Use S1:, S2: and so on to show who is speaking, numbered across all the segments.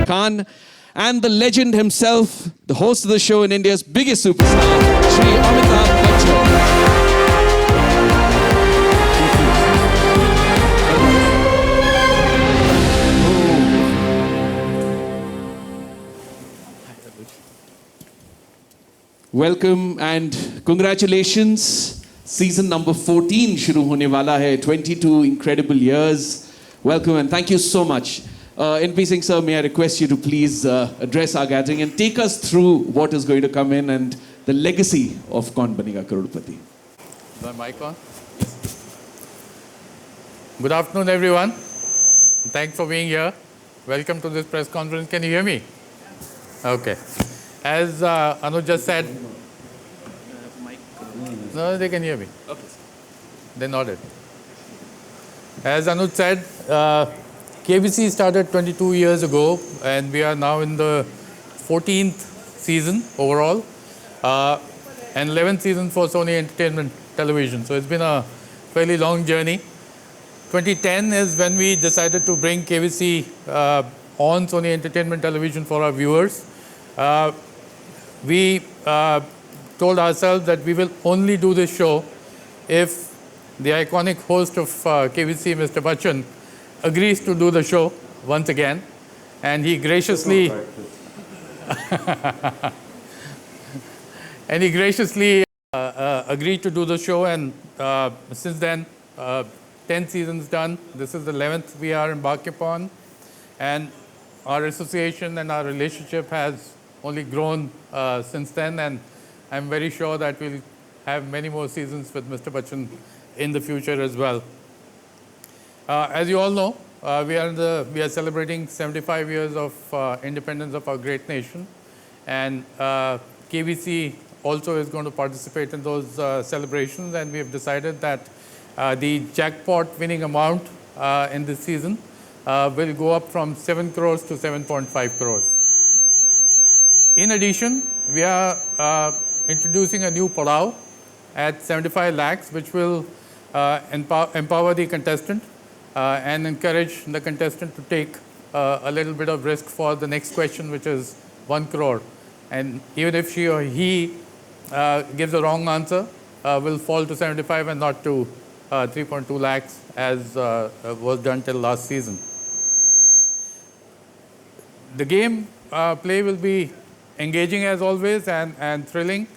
S1: Khan, and the legend himself, the host of the show and India's biggest superstar, Shri Amitabh Bachchan. Welcome and congratulations. Season number 14 shuru hone wala hai. 22 incredible years. Welcome and thank you so much. NP Singh sir, may I request you to please address our gathering and take us through what is going to come in and the legacy of Kaun Banega Crorepati.
S2: Is my mic on? Good afternoon, everyone. Thanks for being here. Welcome to this press conference. Can you hear me? Okay. As Anuj just said, no, they can hear me. Okay. They nodded. As Anuj said, KBC started 22 years ago, and we are now in the 14th season overall, and 11th season for Sony Entertainment Television. So it's been a fairly long journey. 2010 is when we decided to bring KBC on Sony Entertainment Television for our viewers. We told ourselves that we will only do this show if the iconic host of KBC, Mr. Bachchan, agrees to do the show once again. And he graciously agreed to do the show. And since then, 10 seasons done. This is the 11th we are embarking upon. And our association and our relationship has only grown since then, and I'm very sure that we'll have many more seasons with Mr. Bachchan in the future as well. As you all know, we are celebrating 75 years of independence of our great nation, and KBC also is going to participate in those celebrations, and we have decided that the jackpot winning amount in this season will go up from 7 crores to 7.5 crores. In addition, we are introducing a new padao at 75 lakhs, which will empower the contestant and encourage the contestant to take a little bit of risk for the next question, which is 1 crore. And even if she or he gives a wrong answer, will fall to 75 and not to 3.2 lakhs as was done till last season. The game play will be engaging as always and thrilling.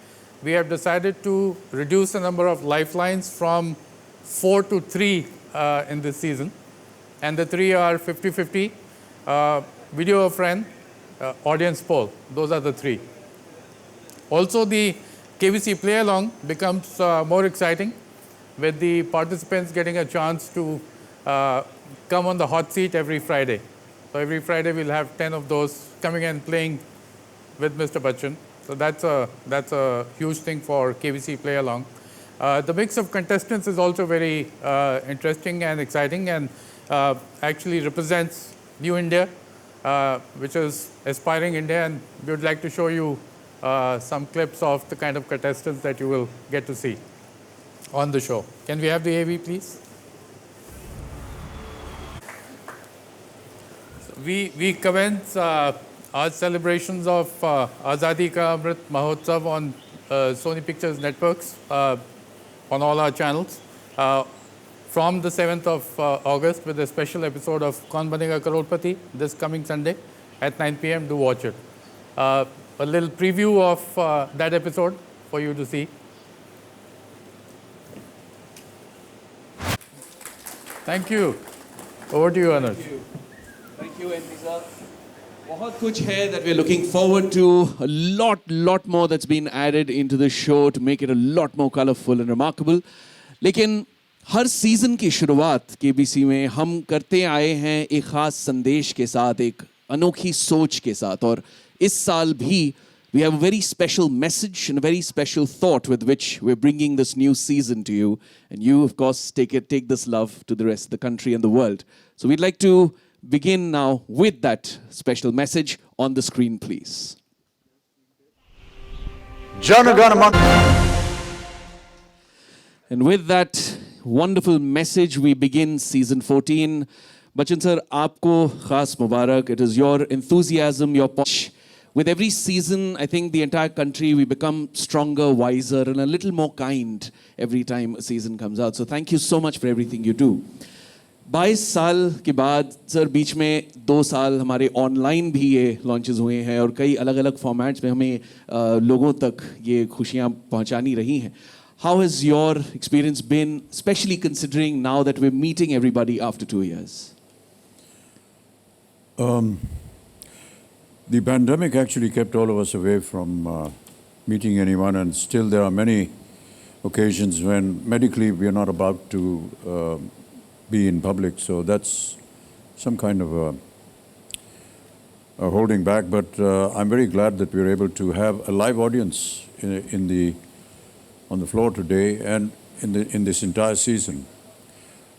S2: We have decided to reduce the number of lifelines from 4 to 3 in this season. And the 3 are 50-50, video a friend, audience poll. Those are the 3. Also, the KBC play along becomes more exciting with the participants getting a chance to come on the hot seat every Friday. So every Friday we'll have 10 of those coming and playing with Mr. Bachchan. So that's a huge thing for KBC play along. The mix of contestants is also very interesting and exciting, and actually represents New India, which is aspiring India, and we would like to show you some clips of the kind of contestants that you will get to see on the show. Can we have the AV, please? So we commence our celebrations of Azadi Ka Amrit Mahotsav on Sony Pictures Networks on all our channels from the 7th of August with a special episode of Kaun Banega Crorepati this coming Sunday at 9 p.m. Do watch it. A little preview of that episode for you to see. Thank you. Over to you, Anuj.
S1: Thank you, NP sir. बहुत कुछ है that we're looking forward to. A lot more that's been added into the show to make it a lot more colorful and remarkable. लेकिन हर season की शुरुआत KBC में हम करते आए हैं एक खास संदेश के साथ, एक अनोखी सोच के साथ, और इस साल भी we have a very special message and a very special thought with which we're bringing this new season to you. And you, of course, take this love to the rest of the country and the world. So we'd like to begin now with that special message on the screen, please. And with that wonderful message, we begin season 14. Bachchan sir, आपको खास मुबारक. It is your enthusiasm, your push. With every season, I think the entire country, we become stronger, wiser, and a little more kind every time a season comes out. So thank you so much for everything you do. 22 साल के बाद sir, बीच में 2 साल हमारे online भी ये launches हुए हैं और कई अलग अलग फॉर्मेट्स में हमें लोगों तक ये खुशियाँ पहुँचानी रही हैं. How has your experience been, especially considering now that we're meeting everybody after 2 years?
S3: The pandemic actually kept all of us away from meeting anyone, and still there are many occasions when medically we are not about to be in public. So that's some kind of a holding back. But I'm very glad that we're able to have a live audience on the floor today and in this entire season.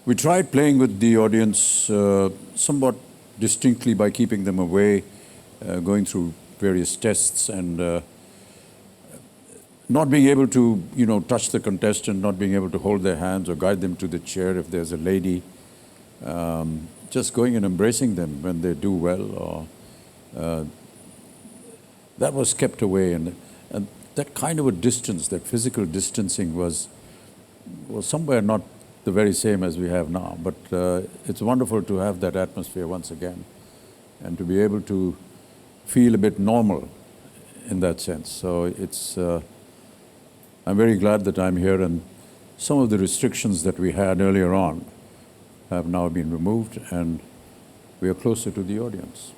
S3: We tried playing with the audience somewhat distinctly by keeping them away, going through various tests and not being able to, touch the contestant, not being able to hold their hands or guide them to the chair if there's a lady, just going and embracing them when they do well. Or that was kept away, and that kind of a distance, that physical distancing was somewhere not the very same as we have now. But it's wonderful to have that atmosphere once again and to be able to feel a bit normal in that sense. So I'm very glad that I'm here, and some of the restrictions that we had earlier on have now been removed and we are closer to the audience.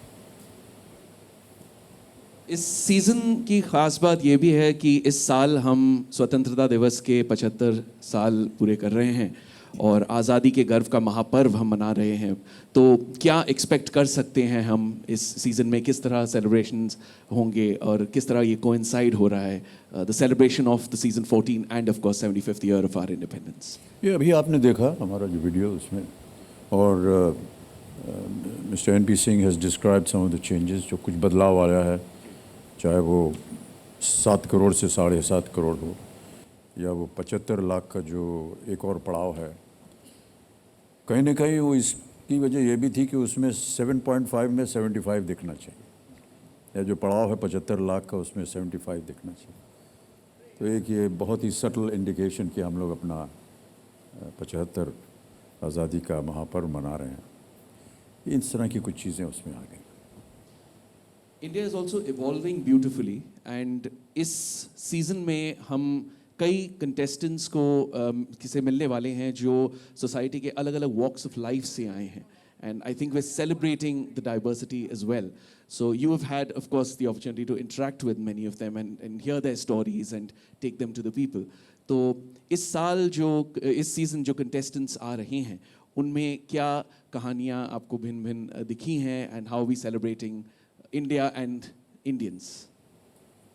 S1: इस season की ख़ास बात ये भी है कि इस साल हम स्वतंत्रता दिवस के 75 साल पूरे कर रहे हैं और आज़ादी के गर्व का महापर्व हम मना रहे हैं. तो क्या एक्सपेक्ट कर सकते हैं हम इस सीज़न में, किस तरह सेलिब्रेशंस होंगे और किस तरह ये कोइंसाइड हो रहा है, the celebration of the season 14 and of course 75th year of our independence?
S3: ये अभी आपने देखा हमारा जो वीडियो उसमें, और mister N P. Singh has described some of the changes, जो कुछ बदलाव आया है, चाहे वो 7 करोड़ से 7.5 करोड़ हो या वो 75 लाख का जो एक और पड़ाव है. कहीं ना कहीं वो इसकी वजह ये भी थी कि उसमें 7.5 में 75 दिखना चाहिए, या जो पड़ाव है 75 लाख का उसमें 75 दिखना चाहिए. तो एक ये बहुत ही सटल इंडिकेशन कि हम लोग अपना 75 आज़ादी का महापर्व मना रहे हैं. इस तरह की कुछ चीज़ें उसमें आ गई.
S1: India is also evolving beautifully, and इस सीज़न में हम कई कंटेस्टेंट्स को किसे मिलने वाले हैं जो सोसाइटी के अलग अलग वॉक्स ऑफ लाइफ से आए हैं, and I think we are celebrating the diversity as well. So you have had of course the opportunity to interact with many of them and hear their stories and take them to the people. तो इस साल इस season जो contestants आ रहे हैं, उनमें क्या कहानियाँ आपको भिन्न भिन्न दिखी हैं, and how we celebrating India and Indians?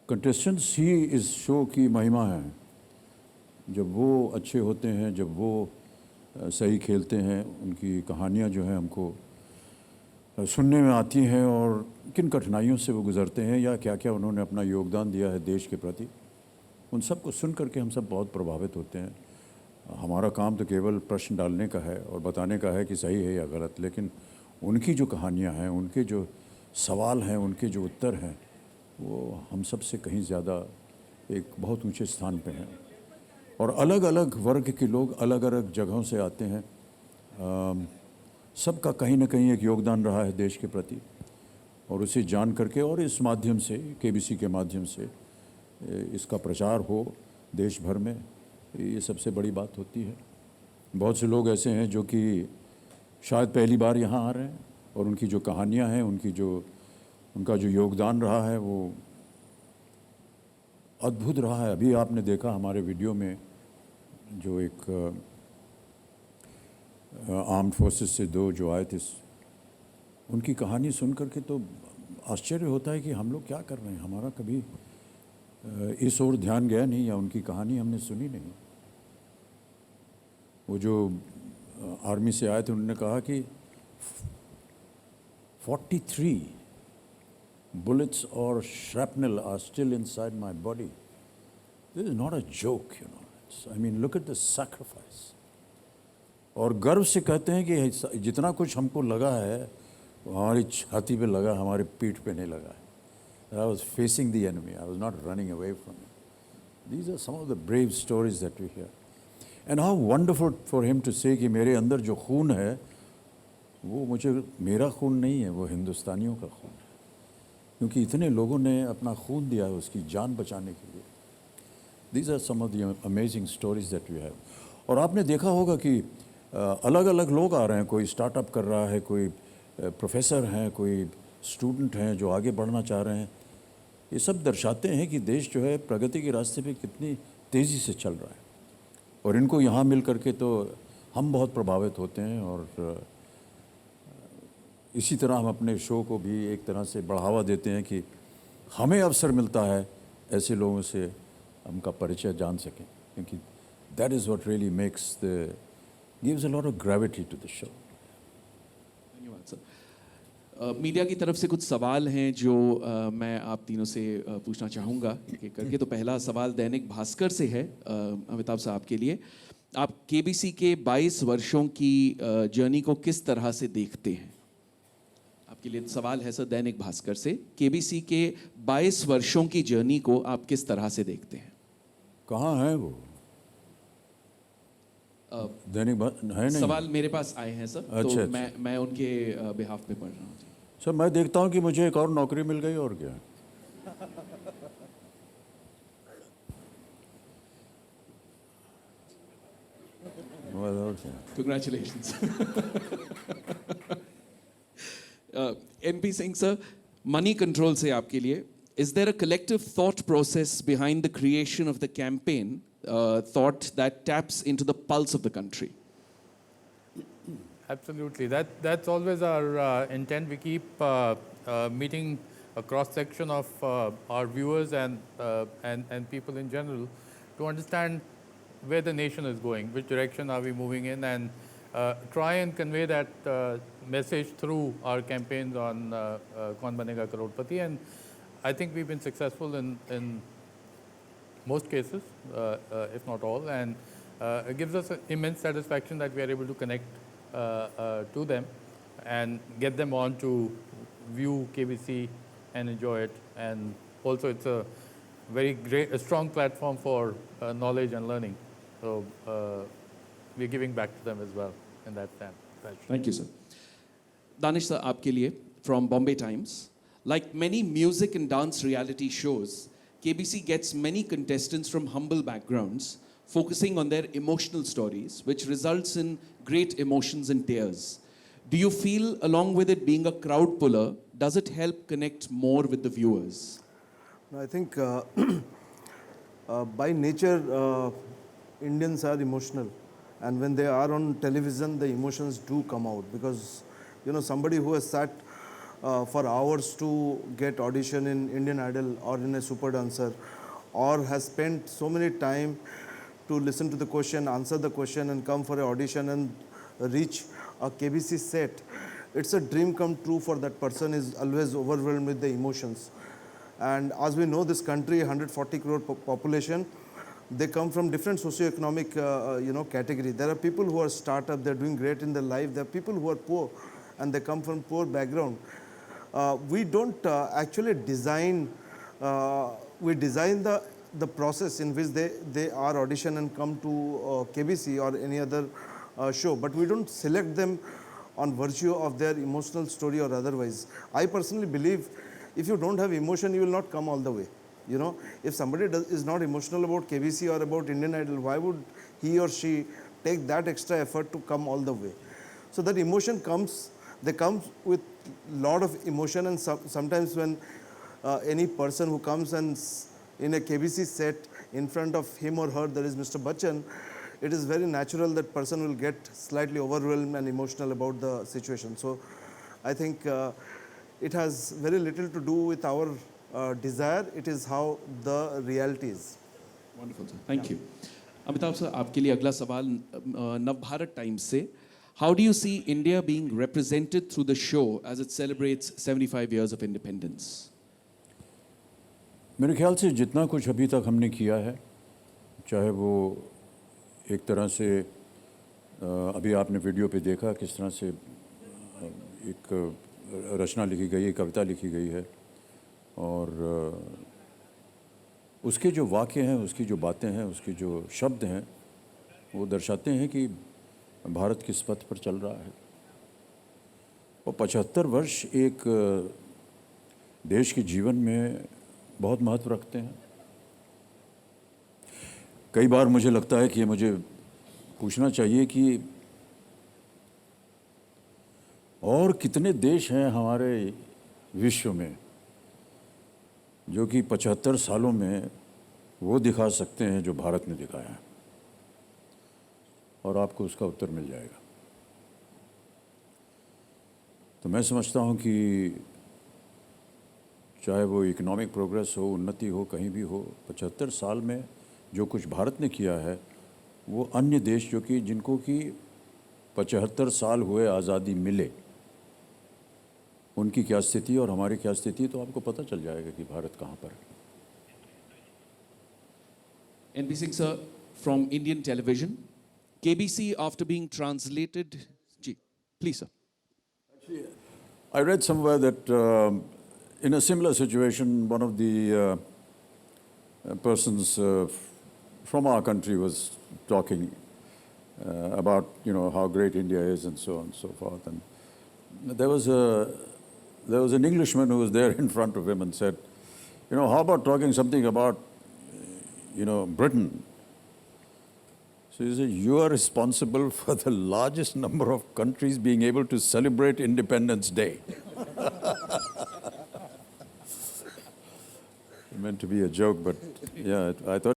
S3: Contestants ही इस शो की महिमा है. जब वो अच्छे होते हैं, जब वो सही खेलते हैं, उनकी कहानियाँ जो हैं हमको सुनने में आती हैं, और किन कठिनाइयों से वो गुज़रते हैं या क्या क्या उन्होंने अपना योगदान दिया है देश के प्रति, उन सब को सुन करके हम सब बहुत प्रभावित होते हैं. हमारा काम तो केवल प्रश्न डालने का है और बताने का है कि सही है या गलत, लेकिन उनकी जो कहानियाँ हैं, उनके जो सवाल हैं, उनके जो उत्तर हैं, वो हम सब से कहीं ज़्यादा एक बहुत ऊंचे स्थान पे हैं. और अलग अलग वर्ग के लोग अलग अलग जगहों से आते हैं. सबका कहीं ना कहीं एक योगदान रहा है देश के प्रति, और उसे जान करके और इस माध्यम से, केबीसी के माध्यम से इसका प्रचार हो देश भर में, ये सबसे बड़ी बात होती है. बहुत से लोग ऐसे हैं जो कि शायद पहली बार यहाँ आ रहे हैं, और उनकी जो कहानियाँ हैं, उनका जो योगदान रहा है वो अद्भुत रहा है. अभी आपने देखा हमारे वीडियो में जो एक आर्म्ड फोर्सेस से 2 जो आए थे, उनकी कहानी सुन करके तो आश्चर्य होता है कि हम लोग क्या कर रहे हैं. हमारा कभी इस ओर ध्यान गया नहीं, या उनकी कहानी हमने सुनी नहीं. वो जो आर्मी से आए थे, उन्होंने कहा कि 43 bullets or shrapnel are still inside my body. This is not a joke, I mean, look at the sacrifice. और गर्व से कहते हैं कि जितना कुछ हमको लगा है वो हमारी छाती पे लगा, हमारे पीठ पे नहीं लगा है। I was facing the enemy, I was not running away from it. These are some of the brave stories that we hear and how wonderful for him to say कि मेरे अंदर जो खून है वो मुझे, मेरा खून नहीं है, वो हिंदुस्तानियों का खून है, क्योंकि इतने लोगों ने अपना खून दिया है उसकी जान बचाने के लिए। These are some of the amazing stories that we have. और आपने देखा होगा कि अलग अलग लोग आ रहे हैं, कोई स्टार्टअप कर रहा है, कोई प्रोफेसर हैं, कोई स्टूडेंट हैं जो आगे बढ़ना चाह रहे हैं। ये सब दर्शाते हैं कि देश जो है प्रगति के रास्ते पे कितनी तेज़ी से चल रहा है। और इनको यहाँ मिल करके तो हम बहुत प्रभावित होते हैं, और इसी तरह हम अपने शो को भी एक तरह से बढ़ावा देते हैं कि हमें अवसर मिलता है ऐसे लोगों से हमका परिचय जान सकें, क्योंकि that is what really makes the gives a lot of gravity to the show.
S1: धन्यवाद सर। मीडिया की तरफ से कुछ सवाल हैं जो मैं आप तीनों से पूछना चाहूँगा एक एक करके। तो पहला सवाल दैनिक भास्कर से है अमिताभ साहब के लिए। आप केबीसी के 22 वर्षों की जर्नी को किस तरह से देखते हैं? आपके लिए सवाल है सर दैनिक भास्कर से, केबीसी के 22 वर्षों की जर्नी को आप किस तरह से देखते हैं?
S3: कहाँ है वो दैनिक है नहीं?
S1: सवाल मेरे पास आए हैं सर।
S3: अच्छा,
S1: तो
S3: अच्छा।
S1: मैं उनके बिहाफ पे पढ़ रहा हूँ जी।
S3: सर मैं देखता हूँ कि मुझे एक और नौकरी मिल गई, और क्या।
S1: Congratulations. NP Singh sir, money control से आपके लिए, is there a collective thought process behind the creation of the campaign, thought that taps into the pulse of the country?
S2: Absolutely. That's always our intent. We keep meeting a cross section of our viewers and people in general to understand where the nation is going, which direction are we moving in, and try and convey that message through our campaigns on Kaun Banega Crorepati. And I think we've been successful in most cases, if not all, and it gives us immense satisfaction that we are able to connect to them and get them on to view KBC and enjoy it. And also it's a very great, a strong platform for knowledge and learning. So we're giving back to them as well in that sense.
S1: Thank you, sir. Danish sir, आपके लिए from Bombay Times. Like many music and dance reality shows, KBC gets many contestants from humble backgrounds, focusing on their emotional stories, which results in great emotions and tears. Do you feel, along with it being a crowd puller, does it help connect more with the viewers?
S4: I think by nature, Indians are emotional, and when they are on television, the emotions do come out, because somebody who has sat for hours to get audition in Indian Idol or in a super dancer, or has spent so many time to listen to the question, answer the question, and come for an audition and reach a KBC set, it's a dream come true for that person. Is always overwhelmed with the emotions. And as we know, this country, 140 crore population, they come from different socioeconomic category. There are people who are startup, they're doing great in their life. There are people who are poor and they come from poor background. We don't actually design, we design the process in which they are audition and come to KBC or any other show, but we don't select them on virtue of their emotional story or otherwise. I personally believe if you don't have emotion, you will not come all the way. If somebody is not emotional about KBC or about Indian Idol, why would he or she take that extra effort to come all the way? So that emotion comes, they come with lot of emotion, and sometimes when any person who comes and in a KBC set, in front of him or her there is Mr. Bachchan, it is very natural that person will get slightly overwhelmed and emotional about the situation. So I think it has very little to do with our desire. It is how the reality is.
S1: Wonderful, sir. Thank you. Amitabh sir, आपके लिए अगला सवाल Navbharat times से. How do you see India being represented through the show as it celebrates 75 years of independence?
S3: मेरे ख्याल से जितना कुछ अभी तक हमने किया है, चाहे वो एक तरह से अभी आपने वीडियो पे देखा किस तरह से एक रचना लिखी गई है, कविता लिखी गई है, और उसके जो वाक्य हैं, उसकी जो बातें हैं, उसके जो शब्द हैं, वो दर्शाते हैं कि भारत किस पथ पर चल रहा है। और 75 वर्ष एक देश के जीवन में बहुत महत्व रखते हैं। कई बार मुझे लगता है कि मुझे पूछना चाहिए कि और कितने देश हैं हमारे विश्व में जो कि 75 सालों में वो दिखा सकते हैं जो भारत ने दिखाया है, और आपको उसका उत्तर मिल जाएगा। तो मैं समझता हूँ कि चाहे वो इकोनॉमिक प्रोग्रेस हो, उन्नति हो, कहीं भी हो, 75 साल में जो कुछ भारत ने किया है, वो अन्य देश जो कि जिनको कि 75 साल हुए आज़ादी मिले, उनकी क्या स्थिति और हमारी क्या स्थिति, तो आपको पता चल जाएगा कि भारत कहाँ पर है।
S1: NP Singh sir, from Indian television, KBC after being translated. Ji, please sir.
S3: I read somewhere that in a similar situation, one of the persons from our country was talking about, you know, how great India is and so on and so forth. And there was an Englishman who was there in front of him and said, you know, how about talking something about, you know, Britain? So he said, you are responsible for the largest number of countries being able to celebrate Independence Day. It meant to be a joke, but yeah, I thought